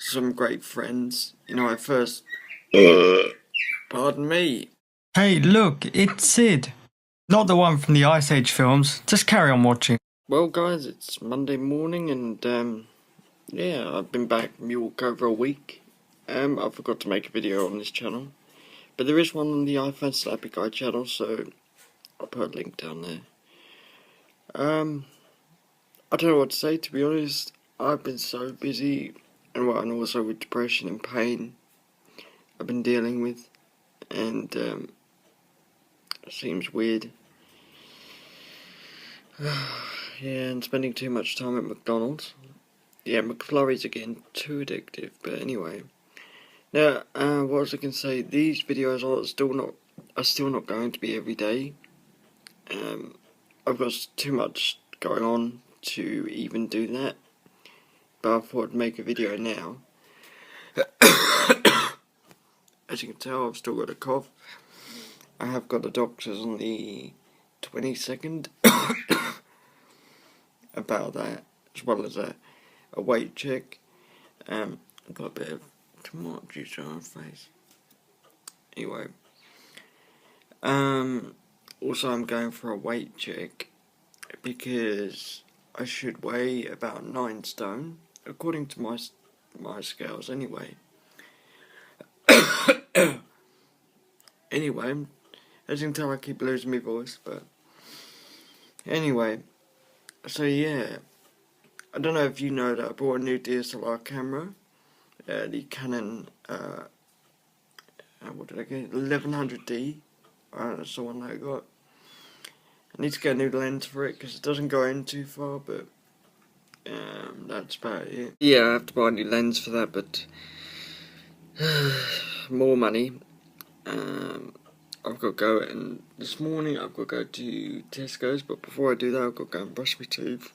some great friends. You know, I first... Pardon me. Hey, look, it's Sid. Not the one from the Ice Age films. Just carry on watching. Well, guys, it's Monday morning, and yeah, I've been back from York over a week. I forgot to make a video on this channel, but there is one on the iPhone Slappy Guy channel, so I'll put a link down there. I don't know what to say, to be honest. I've been so busy, and also with depression and pain I've been dealing with, and it seems weird. Yeah, and spending too much time at McDonald's. Yeah, McFlurries are getting too addictive, but anyway. Now, what was I going to say? These videos are still not going to be every day. I've got too much going on to even do that, but I thought I'd make a video now. As you can tell, I've still got a cough. I have got the doctors on the 22nd about that, as well as a weight check. I've got a bit of tomato juice on my face. Anyway, also I'm going for a weight check because I should weigh about 9 stone, according to my scales anyway. Anyway, as you can tell, I keep losing my voice, but anyway, so yeah, I don't know if you know that I bought a new DSLR camera, the Canon, what did I get, 1100D, that's the one that I got. I need to get a new lens for it, because it doesn't go in too far, but that's about it. Yeah, I have to buy a new lens for that, but more money. I've got to go, and this morning I've got to go to Tesco's, but before I do that I've got to go and brush my teeth.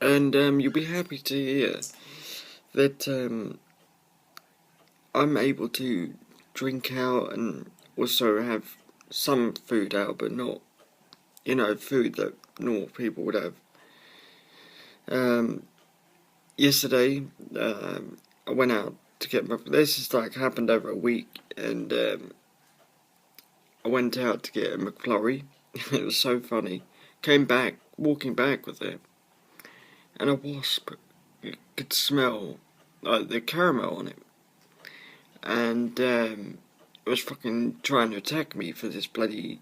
And you'll be happy to hear that I'm able to drink out and also have some food out, but not, you know, food that normal people would have. Yesterday, I went out to get my... This is like happened over a week, and I went out to get a McFlurry. It was so funny. Came back, walking back with it, and a wasp. You could smell like the caramel on it, and it was fucking trying to attack me for this McFlurry.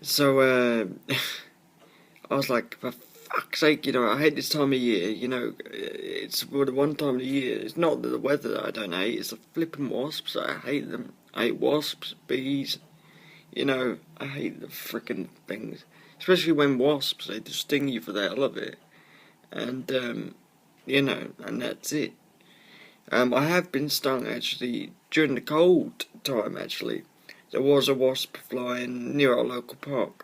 So I was like, for fuck's sake, you know, I hate this time of year, you know, it's the one time of the year, it's not the weather that I don't hate, it's the flipping wasps, I hate them. I hate wasps, bees, you know, I hate the frickin' things. Especially when wasps, they just sting you for the hell of it. And, you know, and that's it. I have been stung, actually, during the cold time, actually. There was a wasp flying near our local park.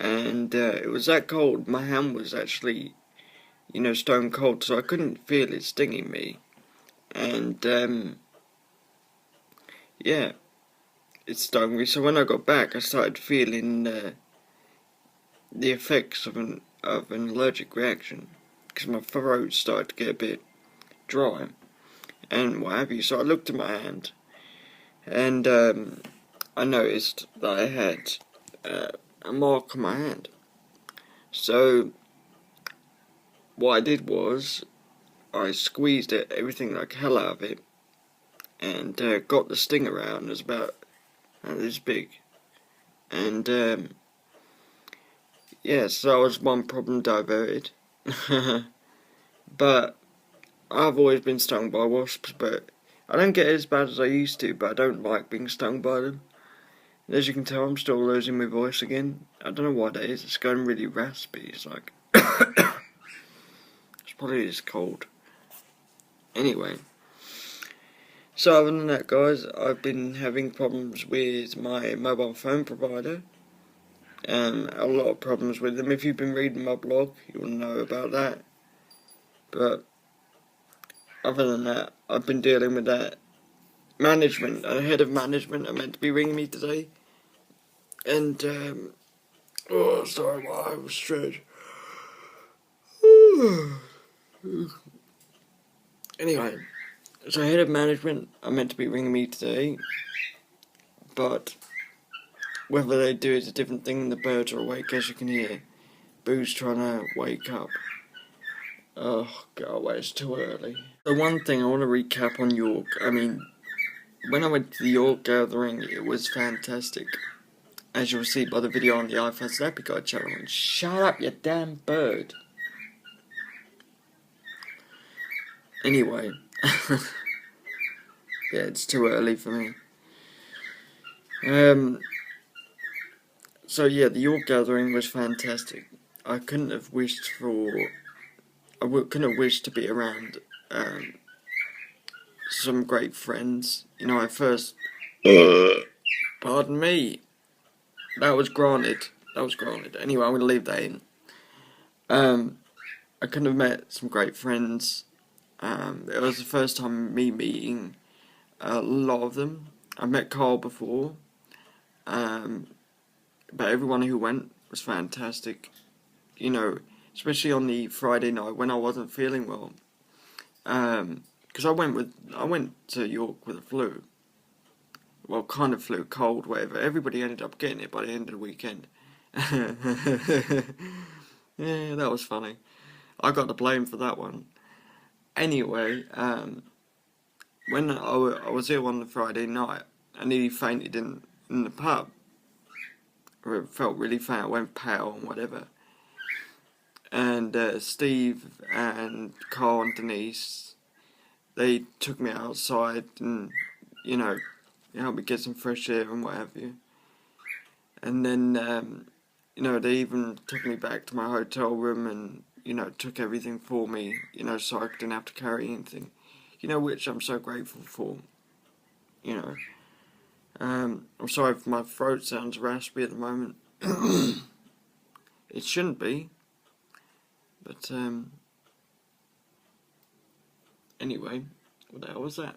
And it was that cold, my hand was actually, you know, stone cold, so I couldn't feel it stinging me. And, yeah, it stung me, so when I got back, I started feeling the effects of an allergic reaction, because my throat started to get a bit dry, and what have you. So I looked at my hand, and I noticed that I had a mark on my hand. So what I did was I squeezed everything like hell out of it, and got the stinger out, and it was about this big. And yeah, so that was one problem diverted. But I've always been stung by wasps, but I don't get it as bad as I used to, but I don't like being stung by them. And as you can tell, I'm still losing my voice again. I don't know what it is, it's going really raspy. It's like it's probably this cold. Anyway, so other than that, guys, I've been having problems with my mobile phone provider. A lot of problems with them. If you've been reading my blog, you'll know about that. But other than that, I've been dealing with that. Management, a head of management are meant to be ringing me today. And, oh, sorry, I was stressed. Anyway, so head of management are meant to be ringing me today, but whether they do is a different thing. The birds are awake, as you can hear. Boo's trying to wake up. Oh, God, wait, it's too early. The one thing I want to recap on York, I mean, when I went to the York gathering, it was fantastic. As you'll see by the video on the iPhone Snappy Guy channel. Shut up, you damn bird. Anyway. Yeah, it's too early for me. So yeah, the York gathering was fantastic. I couldn't have wished to be around some great friends. You know, I first... Pardon me. That was granted. Anyway, I'm going to leave that in. I couldn't have met some great friends. It was the first time me meeting a lot of them. I met Carl before. But everyone who went was fantastic. You know, especially on the Friday night when I wasn't feeling well. Because I went to York with a flu. Well, kind of flu, cold, whatever. Everybody ended up getting it by the end of the weekend. Yeah, that was funny. I got the blame for that one. Anyway, when I was ill on the Friday night, I nearly fainted in the pub. I felt really faint, I went pale and whatever. And Steve and Carl and Denise, they took me outside and, you know, helped me get some fresh air and what have you. And then, you know, they even took me back to my hotel room and, you know, took everything for me, you know, so I didn't have to carry anything. You know, which I'm so grateful for, you know. I'm sorry if my throat sounds raspy at the moment. It shouldn't be. But, anyway, what the hell was that?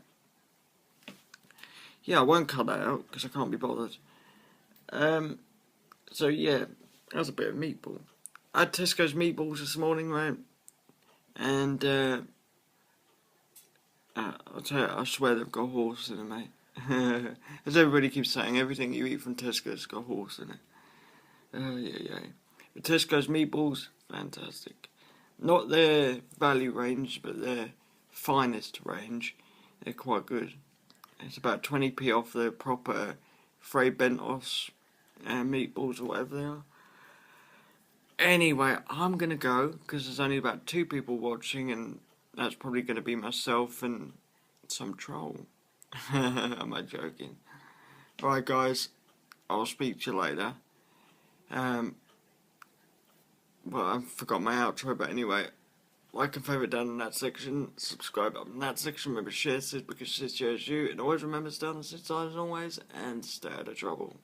Yeah, I won't cut that out, because I can't be bothered. So yeah, that was a bit of meatball. I had Tesco's meatballs this morning, right? And, I'll tell you, I swear they've got horse in them, mate. As everybody keeps saying, everything you eat from Tesco's got horse in it. Yeah. But Tesco's meatballs, fantastic. Not their value range, but their finest range. They're quite good. It's about 20p off the proper Fray Bentos meatballs or whatever they are. Anyway, I'm going to go, because there's only about 2 people watching, and that's probably going to be myself and some troll. Am I joking? Alright guys, I'll speak to you later. Well, I forgot my outro, but anyway, like and favourite down in that section, subscribe up in that section, remember share Sid because Sid shares you, and always remember stay on the Sid side as always, and stay out of trouble.